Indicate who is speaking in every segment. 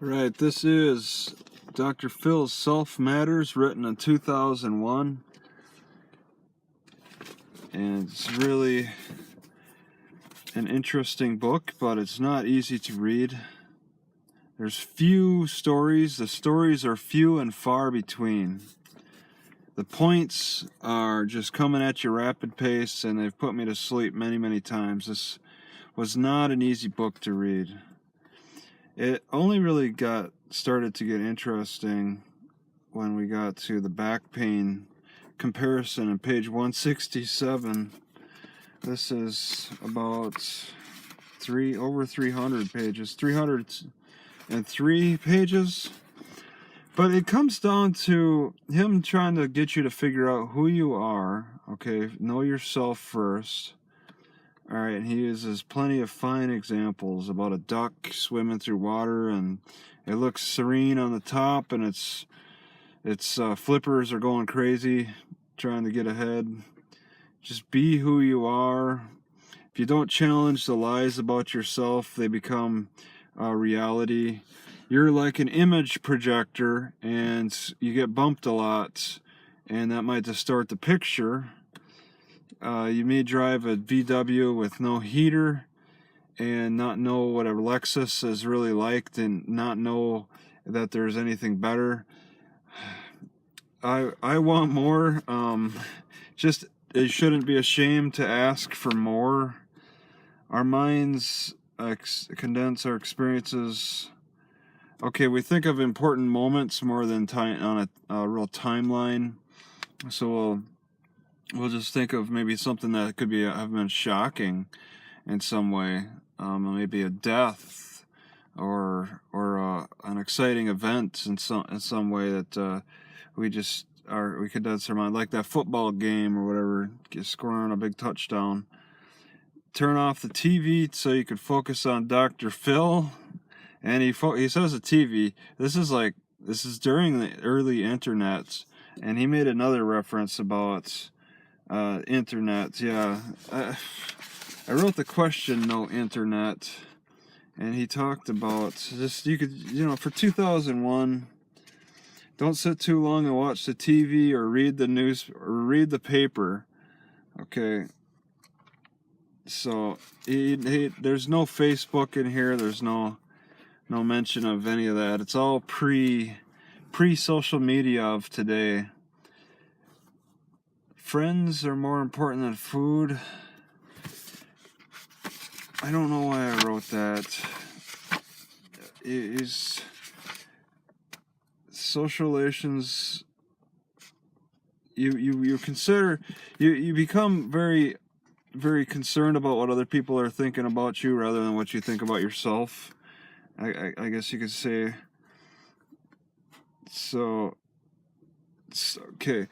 Speaker 1: Right, this is Dr. Phil's Self Matters, written in 2001, and it's really an interesting book, but it's not easy to read. There's few stories. The stories are few and far between. The points are just coming at you rapid pace, and they've put me to sleep many, many times. This was not an easy book to read. It only really got started to get interesting when we got to the back pain comparison on page 167. This is about over 300 pages, 303 pages. But it comes down to him trying to get you to figure out who you are. Okay, know yourself first. All right, and he uses plenty of fine examples about a duck swimming through water, and it looks serene on the top, and its flippers are going crazy, trying to get ahead. Just be who you are. If you don't challenge the lies about yourself, they become reality. You're like an image projector, and you get bumped a lot, and that might distort the picture. You may drive a VW with no heater and not know what a Lexus is really like, and not know that there's anything better. I want more. Just it shouldn't be ashamed to ask for more. Our minds condense our experiences. Okay, we think of important moments more than time on a real timeline. So we'll just think of maybe something that could have been shocking in some way, maybe a death or an exciting event in some way that we condense our mind, like that football game or whatever, scoring a big touchdown. Turn off the TV so you could focus on Dr. Phil. And he says the TV. This is during the early internet, and he made another reference about internet. Yeah, I wrote the question, no internet, and he talked about just for 2001. Don't sit too long and watch the TV or read the news or read the paper. Okay. So there's no Facebook in here. There's no mention of any of that. It's all pre social media of today. Friends are more important than food. I don't know why I wrote that. Is social relations, you consider, you become very, very concerned about what other people are thinking about you rather than what you think about yourself. I guess you could say. So okay.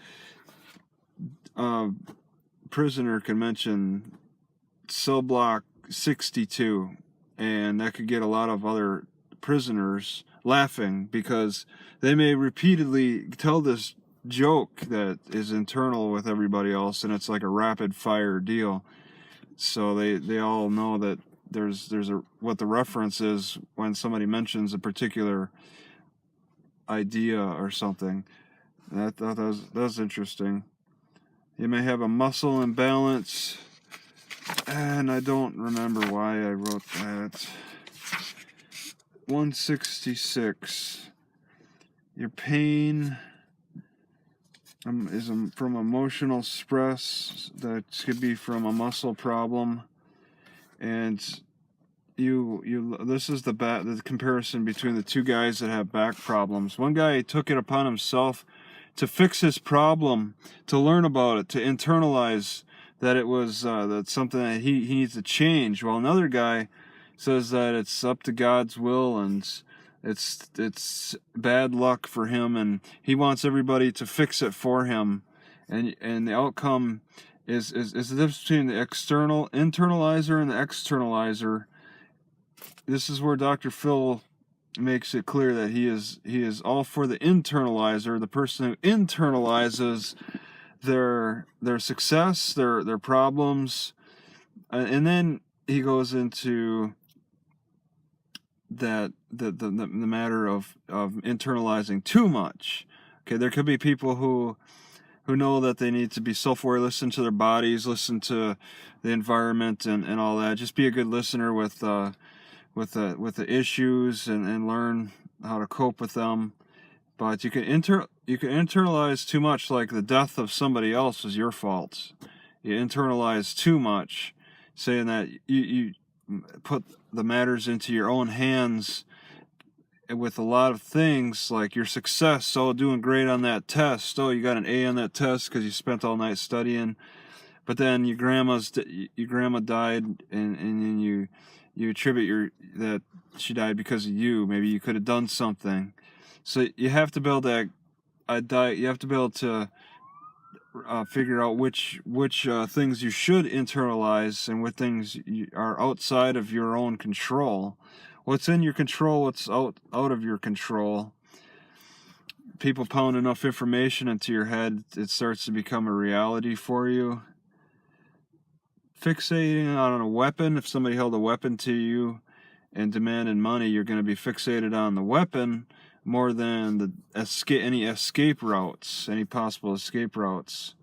Speaker 1: Prisoner can mention cell block 62, and that could get a lot of other prisoners laughing because they may repeatedly tell this joke that is internal with everybody else, and it's like a rapid fire deal. So they all know that there's what the reference is when somebody mentions a particular idea or something. That was interesting. You may have a muscle imbalance, and I don't remember why I wrote that. 166. Your pain is from emotional stress. That could be from a muscle problem, and this is the comparison between the two guys that have back problems. One guy took it upon himself to fix his problem, to learn about it, to internalize that it was that's something that he needs to change, while another guy says that it's up to God's will and it's bad luck for him, and he wants everybody to fix it for him, and the outcome is the difference between the internalizer and the externalizer. This is where Dr. Phil makes it clear that he is all for the internalizer, the person who internalizes their success, their problems, and then he goes into that the matter of internalizing too much. Okay, there could be people who know that they need to be self-aware, listen to their bodies, listen to the environment and all that. Just be a good listener with the issues and learn how to cope with them. But you can internalize too much, like the death of somebody else is your fault. You internalize too much, saying that you put the matters into your own hands with a lot of things, like your success. Oh, doing great on that test. Oh, you got an A on that test because you spent all night studying. But then your grandma died, and then you attribute that she died because of you. Maybe you could have done something. So you have to be able to you have to be able to figure out which things you should internalize and what things are outside of your own control. What's in your control, what's out of your control. People pound enough information into your head, it starts to become a reality for you. Fixating on a weapon, if somebody held a weapon to you and demanded money, you're going to be fixated on the weapon more than any escape routes, any possible escape routes.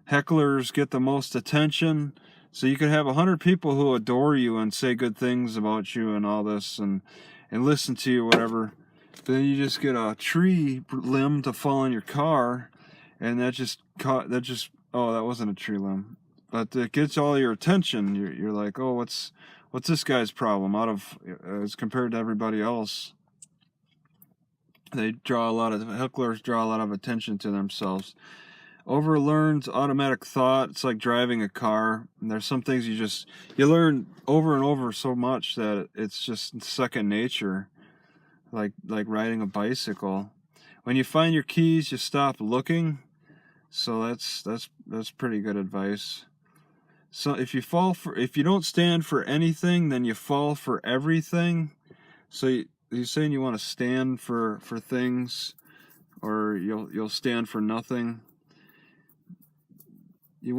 Speaker 1: Hecklers get the most attention, so you could have 100 people who adore you and say good things about you and all this and listen to you, whatever. Then you just get a tree limb to fall on your car, and that wasn't a tree limb, but it gets all your attention. You're like, oh, what's this guy's problem as compared to everybody else? Hecklers draw a lot of attention to themselves. Overlearned automatic thought. It's like driving a car. And there's some things you learn over and over so much that it's just second nature. Like riding a bicycle. When you find your keys, you stop looking. So that's pretty good advice. So if you don't stand for anything, then you fall for everything. So you're saying you want to stand for things, or you'll stand for nothing. You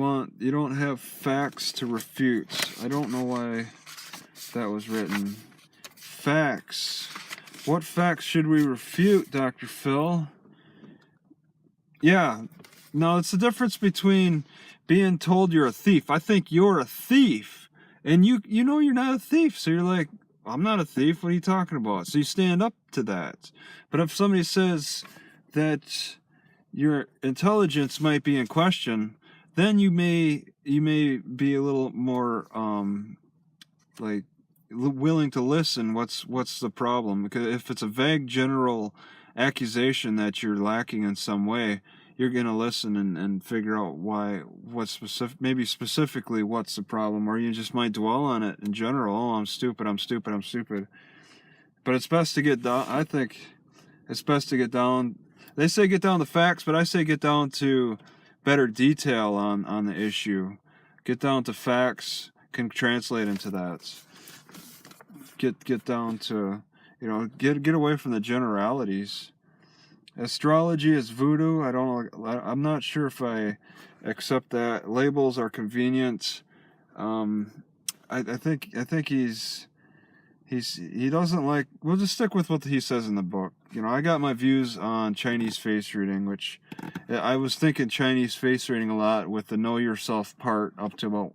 Speaker 1: don't have facts to refute. I don't know why that was written. Facts. What facts should we refute, Dr. Phil? Yeah. No, it's the difference between being told you're a thief. I think you're a thief. And you know you're not a thief. So you're like, I'm not a thief. What are you talking about? So you stand up to that. But if somebody says that your intelligence might be in question, then you may be a little more like willing to listen. What's the problem? Because if it's a vague general accusation that you're lacking in some way, you're gonna listen and figure out maybe specifically what's the problem, or you just might dwell on it in general. Oh, I'm stupid. But it's best to get down. I think it's best to get down. They say get down to facts, but I say get down to better detail on the issue. Get down to facts can translate into that. Get down to, get away from the generalities. Astrology is voodoo. I'm not sure if I accept that. Labels are convenient. I think he doesn't like. We'll just stick with what he says in the book. I got my views on Chinese face reading, which I was thinking Chinese face reading a lot with the know yourself part up to about,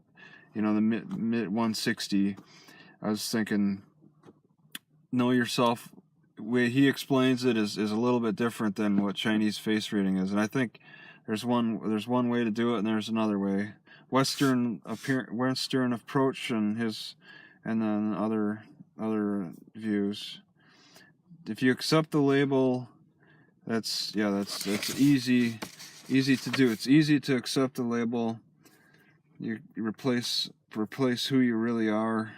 Speaker 1: the mid 160. I was thinking know yourself. The way he explains it is a little bit different than what Chinese face reading is, and I think there's one way to do it, and there's another way. Western approach and then other views. If you accept the label, that's easy to do. It's easy to accept the label. You replace who you really are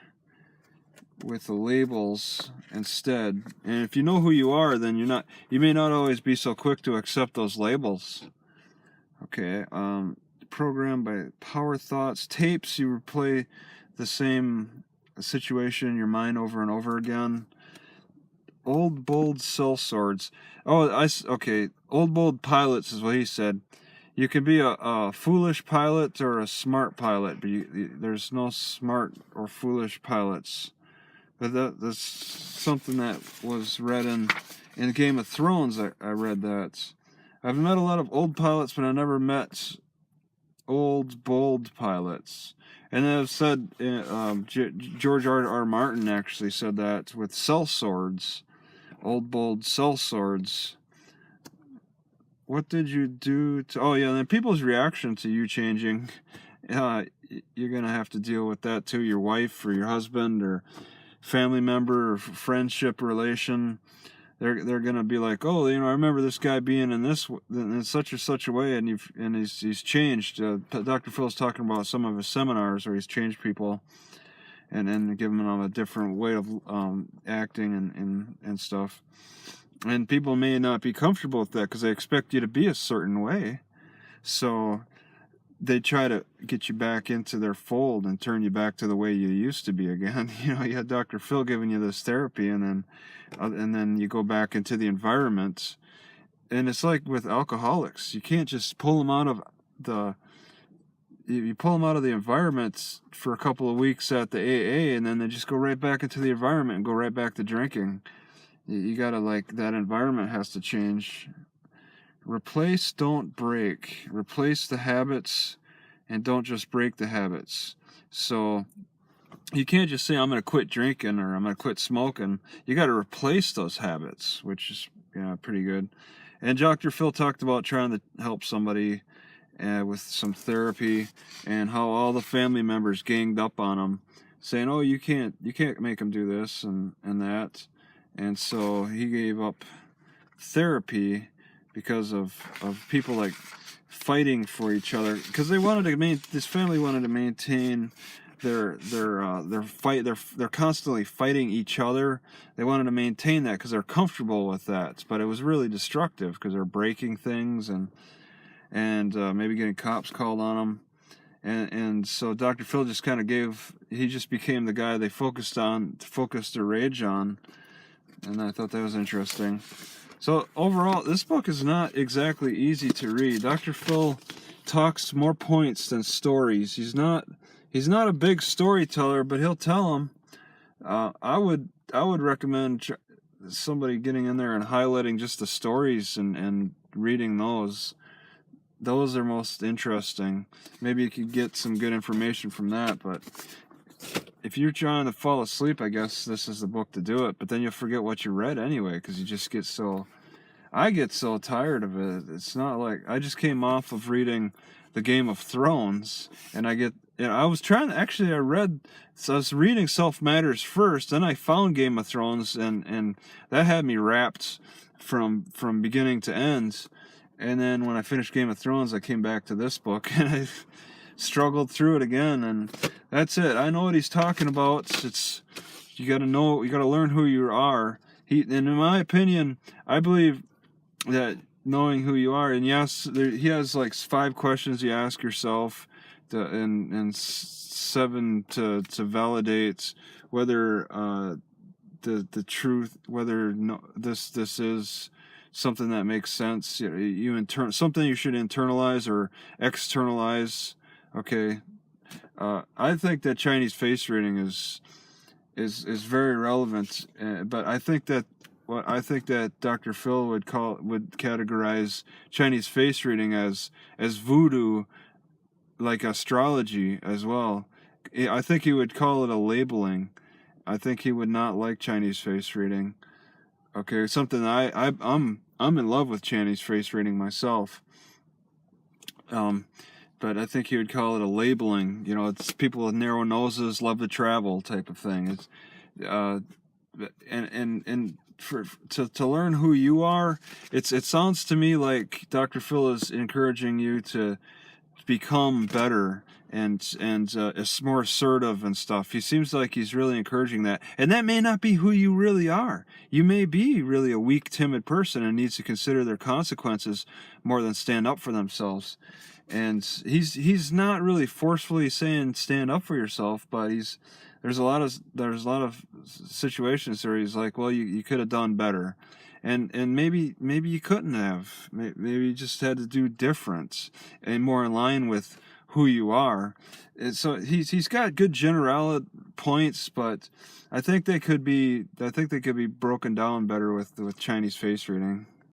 Speaker 1: with the labels instead. And if you know who you are, then you may not always be so quick to accept those labels. Okay, programmed by power thoughts. Tapes, you replay the same situation in your mind over and over again. Old bold sellswords. Old bold pilots is what he said. You can be a foolish pilot or a smart pilot, but there's no smart or foolish pilots. But that's something that was read in Game of Thrones. I read that. I've met a lot of old pilots, but I never met old, bold pilots. And I've said, George R. Martin actually said that with sellswords, old, bold sellswords. What did you do to... Oh, yeah, and then people's reaction to you changing, you're going to have to deal with that too. Your wife or your husband or family member or friendship relation, they're going to be like, oh, I remember this guy being in such or such a way, and he's changed. Dr. Phil's talking about some of his seminars where he's changed people and given them a different way of acting and stuff. And people may not be comfortable with that because they expect you to be a certain way. So they try to get you back into their fold and turn you back to the way you used to be again. You had Dr. Phil giving you this therapy, and then you go back into the environment. And it's like with alcoholics, you can't just pull them out of you pull them out of the environment for a couple of weeks at the AA, and then they just go right back into the environment and go right back to drinking. You gotta, that environment has to change. Replace, don't break. Replace the habits and don't just break the habits. So you can't just say, I'm going to quit drinking or I'm going to quit smoking. You got to replace those habits, which is pretty good. And Dr. Phil talked about trying to help somebody with some therapy and how all the family members ganged up on him, saying, oh, you can't make him do this and that. And so he gave up therapy because of people fighting for each other, because this family wanted to maintain their fight. They're constantly fighting each other. They wanted to maintain that because they're comfortable with that, but it was really destructive because they're breaking things and maybe getting cops called on them. And so Dr. Phil just kind of just became the guy they focused their rage on, and I thought that was interesting. So overall, this book is not exactly easy to read. Dr. Phil talks more points than stories. He's not a big storyteller, but he'll tell them. I would recommend somebody getting in there and highlighting just the stories and reading those. Those are most interesting. Maybe you could get some good information from that, but if you're trying to fall asleep, I guess this is the book to do it. But then you'll forget what you read anyway, because you just get I get so tired of it. It's not like I just came off of reading the Game of Thrones, and I was reading Self Matters first, then I found Game of Thrones, and that had me wrapped from beginning to end. And then when I finished Game of Thrones, I came back to this book, and I struggled through it again, and that's it. I know what he's talking about. You got to learn who you are. And in my opinion, I believe that knowing who you are, and yes, he has 5 questions you ask yourself, and 7 to validate whether the truth, whether this is something that makes sense. Something you should internalize or externalize. Okay, I think that Chinese face reading is very relevant, but I think that Dr. Phil would categorize Chinese face reading as voodoo, like astrology as well. I think he would call it a labeling. I think he would not like Chinese face reading. Okay, something I'm in love with Chinese face reading myself. But I think he would call it a labeling. It's people with narrow noses love to travel type of thing. It's to learn who you are. It sounds to me like Dr. Phil is encouraging you to become better and is more assertive and stuff. He seems like he's really encouraging that. And that may not be who you really are. You may be really a weak, timid person and needs to consider their consequences more than stand up for themselves. And he's not really forcefully saying stand up for yourself, but there's a lot of situations where he's like, well, you could have done better. And maybe you couldn't have. Maybe you just had to do different and more in line with who you are. So he's got good general points, but I think they could be broken down better with Chinese face reading.